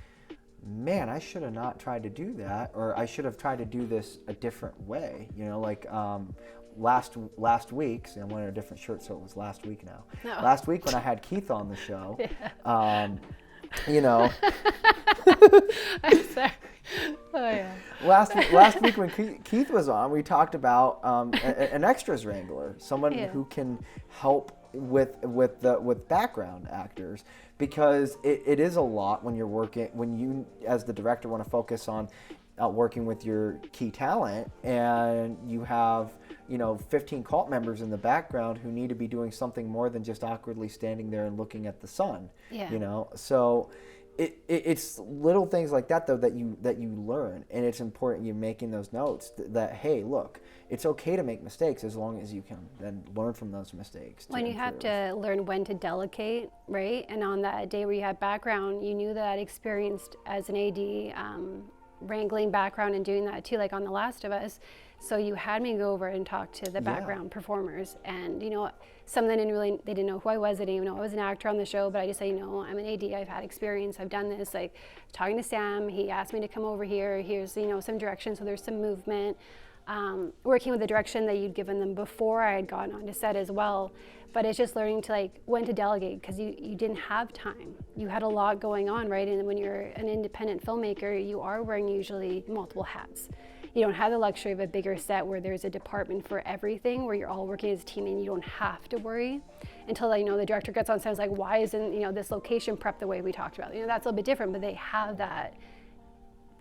man, I should have not tried to do that, or I should have tried to do this a different way. Last week, see, I'm wearing a different shirt, so it was last week now. No. Last week when I had Keith on the show, you know. I'm sorry. Oh yeah. Last week when Keith was on, we talked about an extras wrangler, someone who can help with background actors, because it is a lot when you as the director want to focus on working with your key talent, and you have 15 cult members in the background who need to be doing something more than just awkwardly standing there and looking at the sun. Yeah. So it's little things like that though that you learn, and it's important you making those notes that hey, look, it's okay to make mistakes as long as you can then learn from those mistakes. When you have to learn when to delegate, right? And on that day where you had background, you knew that experienced as an AD, wrangling background and doing that too, like on The Last of Us. So you had me go over and talk to the background performers, and some of them they didn't know who I was. They didn't even know I was an actor on the show, but I just say, I'm an AD, I've had experience, I've done this. Like talking to Sam, he asked me to come over here, here's some direction, so there's some movement. Working with the direction that you'd given them before I had gone on to set as well. But it's just learning to when to delegate, because you didn't have time. You had a lot going on, right? And when you're an independent filmmaker, you are wearing usually multiple hats. You don't have the luxury of a bigger set where there's a department for everything, where you're all working as a team and you don't have to worry until the director gets on set and is like, why isn't this location prep the way we talked about? That's a little bit different, but they have that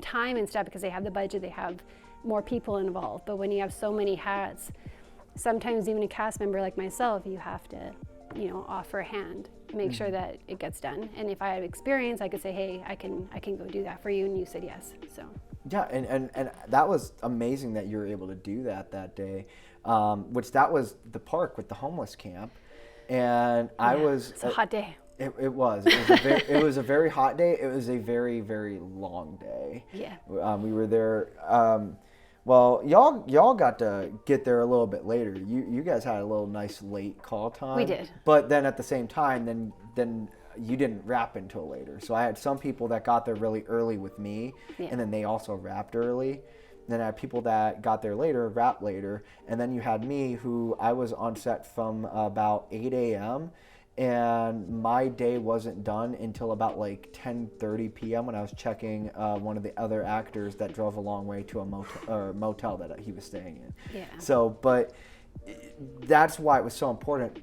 time and stuff because they have the budget, they have more people involved. But when you have so many hats, sometimes even a cast member like myself, you have to offer a hand, make sure that it gets done. And if I have experience, I could say, hey, I can go do that for you, and you said yes. So yeah, and that was amazing that you were able to do that day, which that was the park with the homeless camp, and it's a hot day. It was a very hot day. It was a very, very long day. Yeah. We were there. Well, y'all got to get there a little bit later. You guys had a little nice late call time. We did. But then at the same time, then you didn't wrap until later. So I had some people that got there really early with me, and then they also wrapped early. Then I had people that got there later, wrapped later, and then you had me, who I was on set from about 8 a.m., and my day wasn't done until about 10:30 p.m. when I was checking one of the other actors that drove a long way to a motel that he was staying in. Yeah. So, but that's why it was so important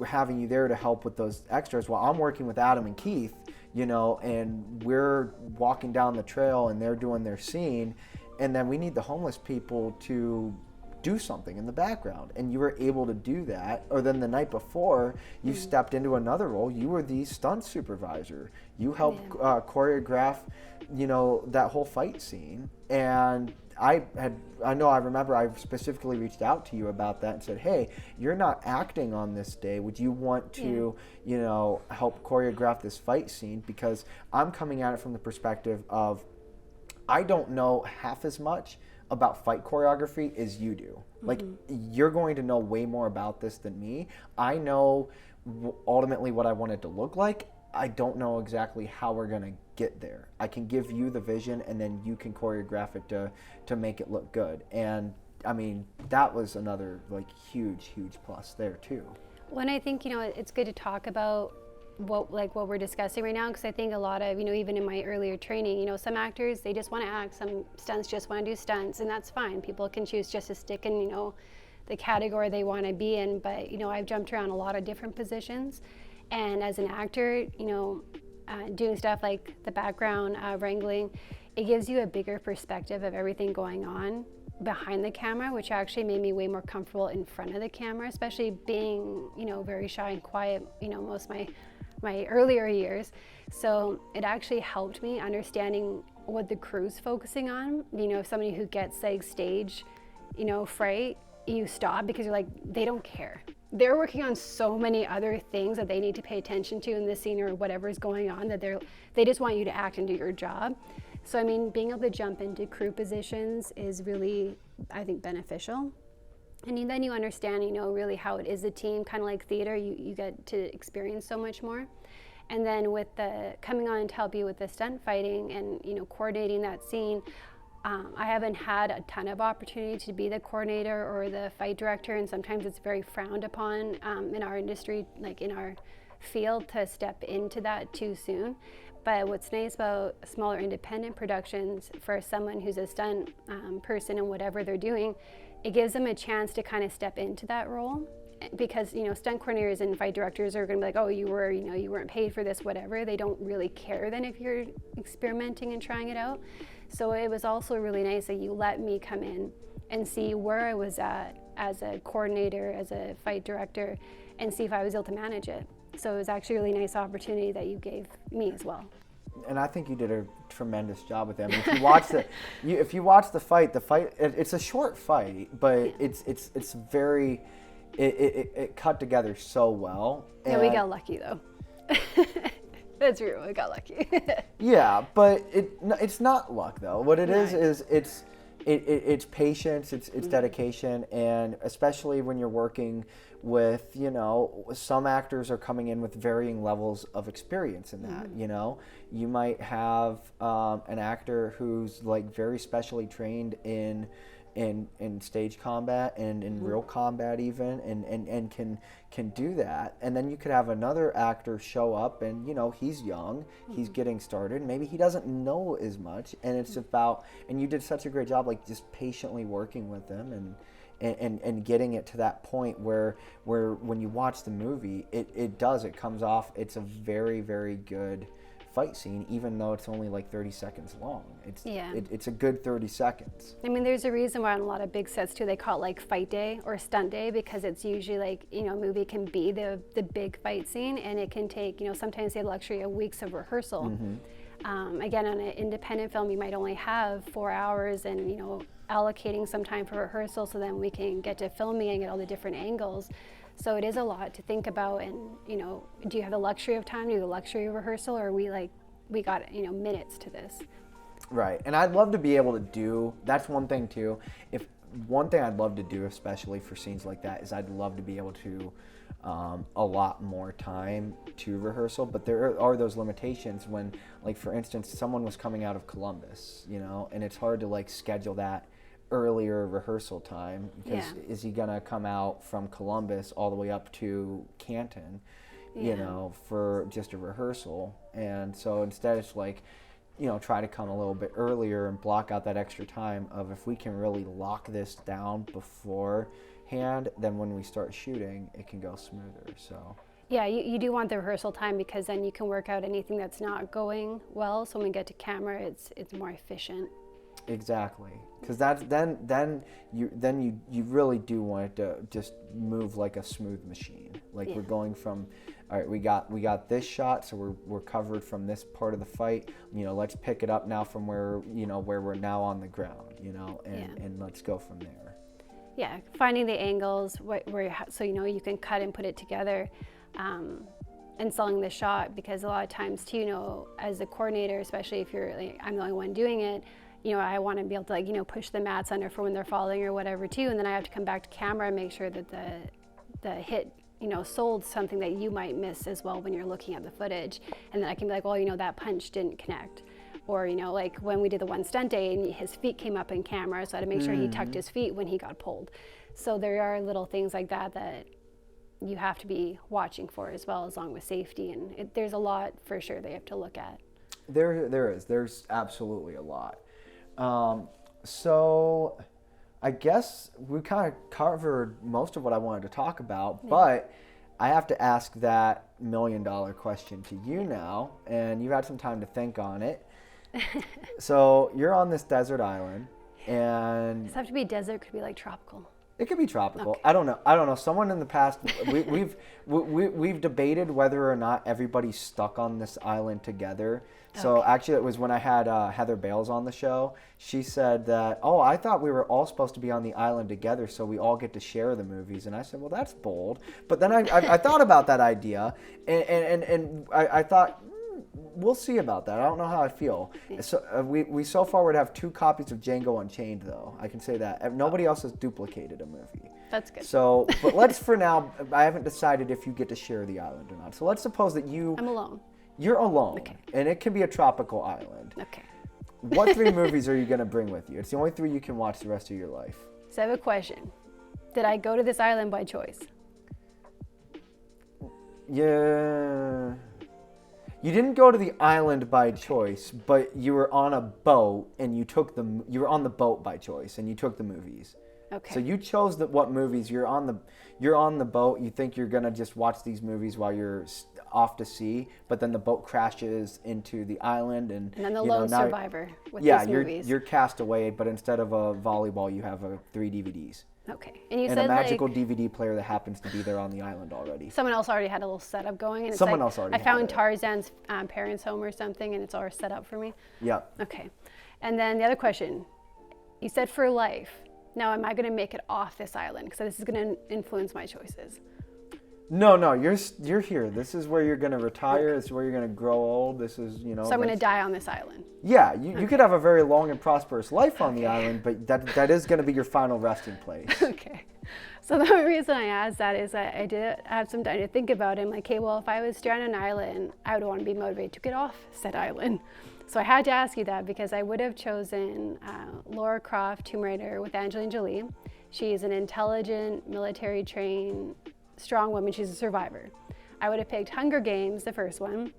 having you there to help with those extras while I'm working with Adam and Keith, and we're walking down the trail and they're doing their scene, and then we need the homeless people to do something in the background, and you were able to do that. Or then the night before, you stepped into another role. You were the stunt supervisor. You helped choreograph that whole fight scene. And I remember I specifically reached out to you about that and said, hey, you're not acting on this day, would you want to help choreograph this fight scene? Because I'm coming at it from the perspective of I don't know half as much about fight choreography as you do. You're going to know way more about this than me. I know ultimately what I want it to look like. I don't know exactly how we're going to get there. I can give you the vision, and then you can choreograph it to make it look good. And I mean, that was another huge plus there too. Well, and I think it's good to talk about what we're discussing right now, because I think a lot of even in my earlier training, some actors, they just want to act, some stunts just want to do stunts, and that's fine. People can choose just to stick in the category they want to be in. But I've jumped around a lot of different positions, and as an actor, doing stuff like the background wrangling, it gives you a bigger perspective of everything going on behind the camera, which actually made me way more comfortable in front of the camera, especially being very shy and quiet most of my earlier years. So it actually helped me understanding what the crew's focusing on. Somebody who gets stage fright, you stop because you're like, they don't care. They're working on so many other things that they need to pay attention to in this scene or whatever is going on, that they just want you to act and do your job. So I mean, being able to jump into crew positions is really, I think, beneficial. And then you understand, really how it is a team, kind of like theater. You get to experience so much more. And then with the coming on to help you with the stunt fighting and coordinating that scene, I haven't had a ton of opportunity to be the coordinator or the fight director, and sometimes it's very frowned upon in our industry, like in our feel to step into that too soon. But what's nice about smaller independent productions for someone who's a stunt person and whatever they're doing, it gives them a chance to kind of step into that role. Because stunt coordinators and fight directors are going to be like, oh, you weren't paid for this, whatever. They don't really care then if you're experimenting and trying it out. So it was also really nice that you let me come in and see where I was at as a coordinator, as a fight director, and see if I was able to manage it. So it was actually a really nice opportunity that you gave me as well. And I think you did a tremendous job with them. If you watch if you watch the fight, it's a short fight, but it's very. It cut together so well. Yeah, we got lucky though. That's real. We got lucky. Yeah, but it's not luck though. What it is it's patience, it's dedication, and especially when you're working with, some actors are coming in with varying levels of experience in that. You might have an actor who's like very specially trained in stage combat and in real combat even, and can do that. And then you could have another actor show up and, he's young, he's getting started, maybe he doesn't know as much, and it's about, and you did such a great job, like just patiently working with them and getting it to that point where when you watch the movie, it comes off, it's a very, very good fight scene, even though it's only like 30 seconds long. It's a good 30 seconds. I mean, there's a reason why on a lot of big sets too, they call it like fight day or stunt day, because it's usually like, a movie can be the big fight scene, and it can take, sometimes they have the luxury of weeks of rehearsal. Again, on an independent film, you might only have 4 hours and, allocating some time for rehearsal so then we can get to filming and get all the different angles. So it is a lot to think about, and do you have the luxury of time? Do you have the luxury of rehearsal, or are we got minutes to this? Right, and I'd love to be able to do. That's one thing too. If one thing I'd love to do, especially for scenes like that, is I'd love to be able to allot more time to rehearsal. But there are those limitations when, like for instance, someone was coming out of Columbus, and it's hard to like schedule that earlier rehearsal time, because is he gonna come out from Columbus all the way up to Canton, for just a rehearsal? And so instead it's like, try to come a little bit earlier and block out that extra time of, if we can really lock this down beforehand, then when we start shooting, it can go smoother. So yeah, you do want the rehearsal time, because then you can work out anything that's not going well, so when we get to camera, it's more efficient. Exactly, because that's then you really do want it to just move like a smooth machine. Like we're going from, all right, we got this shot, so we're covered from this part of the fight. Let's pick it up now from where we're now on the ground. And let's go from there. Yeah, finding the angles so you can cut and put it together. And selling the shot, because a lot of times too, as a coordinator, especially if you're like, I'm the only one doing it, I want to be able to push the mats under for when they're falling or whatever too, and then I have to come back to camera and make sure that the hit sold something that you might miss as well when you're looking at the footage, and then I can be like, well, that punch didn't connect, or like when we did the one stunt day and his feet came up in camera, so I had to make sure he tucked his feet when he got pulled. So there are little things like that you have to be watching for as well, along with safety, and there's a lot for sure they have to look at. There's absolutely a lot. So I guess we kind of covered most of what I wanted to talk about, but I have to ask that $1 million question to you now, and you've had some time to think on it. So you're on this desert island, and does it have to be desert? Could it be like tropical? It could be tropical. Okay. I don't know. Someone in the past, we've debated whether or not everybody's stuck on this island together. So actually, it was when I had Heather Bales on the show. She said that, I thought we were all supposed to be on the island together, so we all get to share the movies. And I said, well, that's bold. But then I thought about that idea, and I thought, we'll see about that. I don't know how I feel. Yeah. So we so far would have 2 copies of Django Unchained, though. I can say that. Nobody else has duplicated a movie. That's good. So, but let's, for now, I haven't decided if you get to share the island or not. So let's suppose that I'm alone. You're alone. Okay. And it can be a tropical island. Okay. What 3 movies are you going to bring with you? It's the only 3 you can watch the rest of your life. So I have a question. Did I go to this island by choice? Yeah. You didn't go to the island by choice, but you were on a boat and you were on the boat by choice and you took the movies. Okay. So you chose what movies. You're on the boat. You think you're gonna just watch these movies while you're off to sea, but then the boat crashes into the island, and then the lone survivor with these movies. You're cast away, but instead of a volleyball, you have 3 DVDs. Okay. And you and said a magical DVD player that happens to be there on the island already. Someone else already had a little setup going, and it's Someone like, else already I found had it. Tarzan's parents' home or something, and it's all set up for me. Yeah. Okay. And then the other question, you said for life. Now, am I going to make it off this island? Because this is going to influence my choices. No, you're here. This is where you're gonna retire. This is where you're gonna grow old. This is, So I'm going to die on this island. Yeah, you could have a very long and prosperous life on the island, but that is gonna be your final resting place. Okay. So the only reason I asked that is I did have some time to think about it. I'm like, okay, well, if I was stranded on an island, I would want to be motivated to get off said island. So I had to ask you that because I would have chosen Lara Croft, Tomb Raider with Angelina Jolie. She's an intelligent, military-trained, strong woman. She's a survivor. I would have picked Hunger Games, the first one,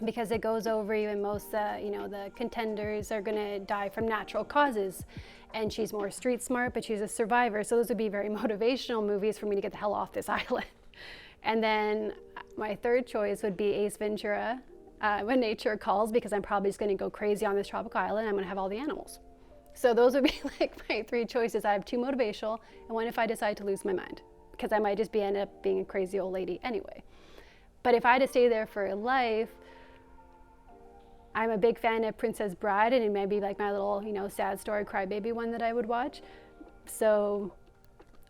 because it goes over even most, the contenders are going to die from natural causes. And she's more street smart, but she's a survivor. So those would be very motivational movies for me to get the hell off this island. And then my third choice would be Ace Ventura, When Nature Calls, because I'm probably just going to go crazy on this tropical island. I'm going to have all the animals. So those would be like my 3 choices. I have 2 motivational and 1 if I decide to lose my mind, because I might just end up being a crazy old lady anyway. But if I had to stay there for life, I'm a big fan of Princess Bride, and it may be like my little, sad story crybaby one that I would watch. So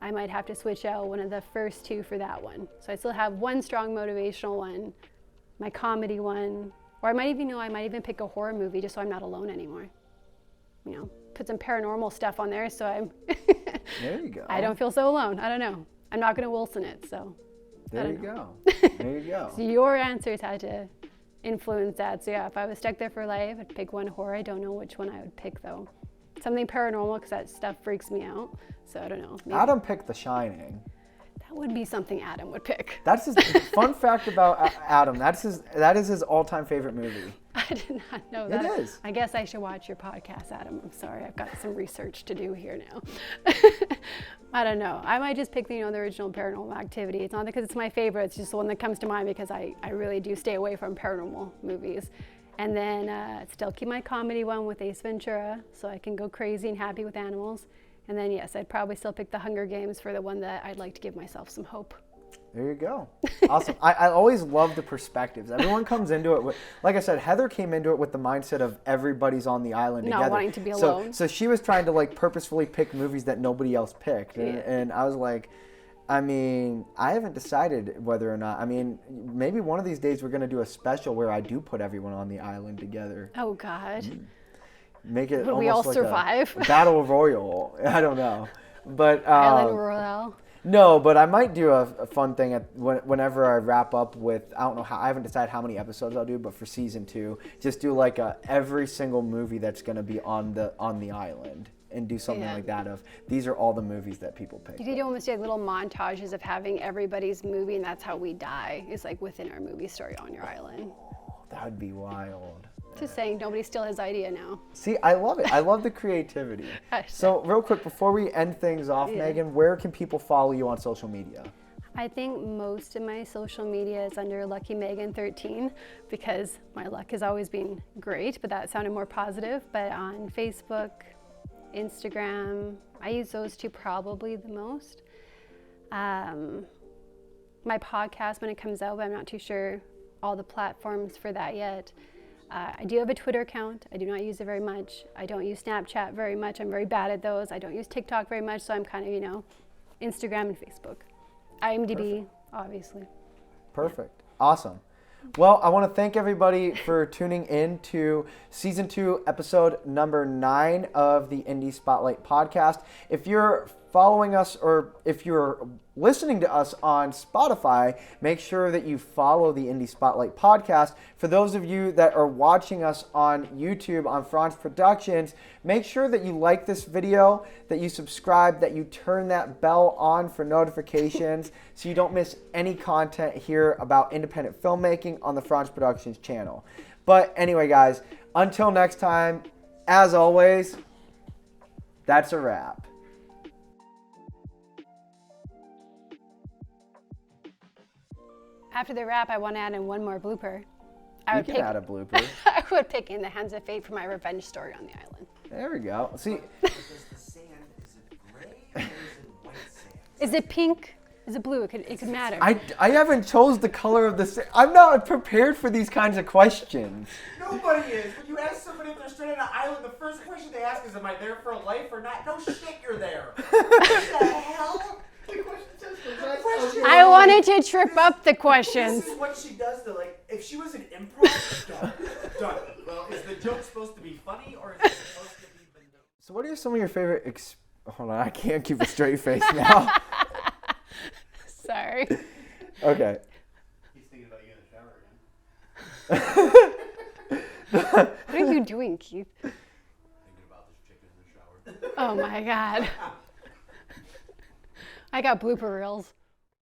I might have to switch out one of the first 2 for that one. So I still have 1 strong motivational one, my comedy one, or I might even pick a horror movie just so I'm not alone anymore. Put some paranormal stuff on there so I'm There you go. I don't feel so alone. I don't know. I'm not going to Wilson it, so. There you go. There you go. So your answers had to influence that. So yeah, if I was stuck there for life, I'd pick one horror. I don't know which one I would pick though. Something paranormal, because that stuff freaks me out. So I don't know. Maybe Adam picked The Shining. that would be something Adam would pick. That's his fun fact about Adam. That is his all-time favorite movie. I did not know that. It is. I guess I should watch your podcast, Adam. I'm sorry, I've got some research to do here now. I don't know. I might just pick the original Paranormal Activity. It's not because it's my favorite. It's just the one that comes to mind because I really do stay away from paranormal movies. And then still keep my comedy one with Ace Ventura, so I can go crazy and happy with animals. And then yes, I'd probably still pick the Hunger Games for the one that I'd like to give myself some hope. There you go. Awesome. I always love the perspectives. Everyone comes into it with, like I said, Heather came into it with the mindset of everybody's on the island Not together. wanting to be alone. So she was trying to purposefully pick movies that nobody else picked. And I was like, I haven't decided whether or not, maybe one of these days we're going to do a special where I do put everyone on the island together. Oh God. Make it Would almost we all like survive? a battle royal. I don't know. But Island Royale. no, but I might do a fun thing whenever I wrap up with, I don't know how, I haven't decided how many episodes I'll do, but for season 2, just do every single movie that's going to be on the island, and do something like that of, these are all the movies that people pick. You could almost do little montages of having everybody's movie, and that's how we die. It's like within our movie story on your island. That would be wild. Just saying, nobody steal his idea now. See, I love it. I love the creativity. So real quick, before we end things off, Megan, where can people follow you on social media? I think most of my social media is under Lucky Megan 13 because my luck has always been great, but that sounded more positive. But on Facebook, Instagram, I use those 2 probably the most. My podcast when it comes out, but I'm not too sure all the platforms for that yet. I do have a Twitter account. I do not use it very much. I don't use Snapchat very much. I'm very bad at those. I don't use TikTok very much, so I'm kind of, Instagram and Facebook. IMDb, obviously. Perfect. Awesome. Well, I want to thank everybody for tuning in to Season 2, Episode number 9 of the Indie Spotlight podcast. If you're following us or if you're listening to us on Spotify, make sure that you follow the Indie Spotlight podcast. For those of you that are watching us on YouTube on Frons Productions, make sure that you like this video, that you subscribe, that you turn that bell on for notifications so you don't miss any content here about independent filmmaking on the Frons Productions channel. But anyway, guys, until next time, as always, that's a wrap. After the wrap, I want to add in one more blooper. You can add a blooper. I would pick In the Hands of Fate for my revenge story on the island. There we go. See, Because the sand, is it gray or is it white sand? Is it pink? Is it blue? It could matter. I haven't chose the color of the sand. I'm not prepared for these kinds of questions. Nobody is. When you ask somebody if they're stranded on an island, the first question they ask is, am I there for life or not? No shit, you're there. What the hell? The question says the question. I wanted to trip up the questions. This is what she does though. Like, if she was an improv, done. Well, is the joke supposed to be funny or is it supposed to be banana? So what are some of your favorite hold on, I can't keep a straight face now. Sorry. Okay. He's thinking about you in the shower again. What are you doing, Keith? Thinking about this chicken in the shower. Oh my God. I got blooper reels.